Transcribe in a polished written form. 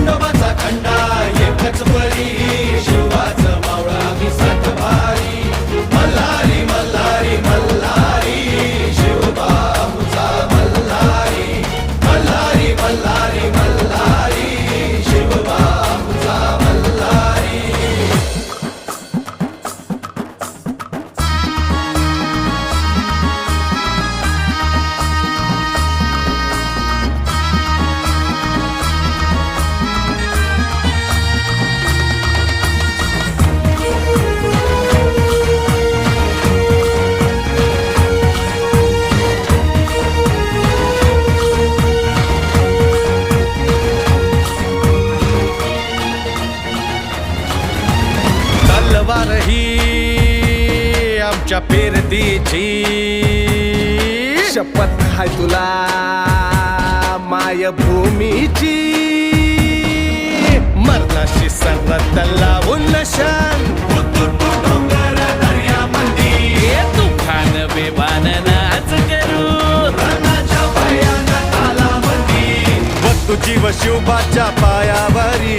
खंडोबाचा खंडा एकच परी शिवाचं मावळा मी सात भारी मल्हारी मल्हारी मल्हारी शिवबाबूचा मल्हारी मल्हारी मल्हारी मल्हारी शिवबाबूचा मल्हारी. तलवार ही आमच्या पेरतीची शपथ हाय तुला मायभूमीची मरणाशी सरत लावून नशान डोंगर दर्यामंदी तुफान बेभान नाच करू रणाच्या भयान तालामंदी व तुझी व शिवबाच्या पायावरी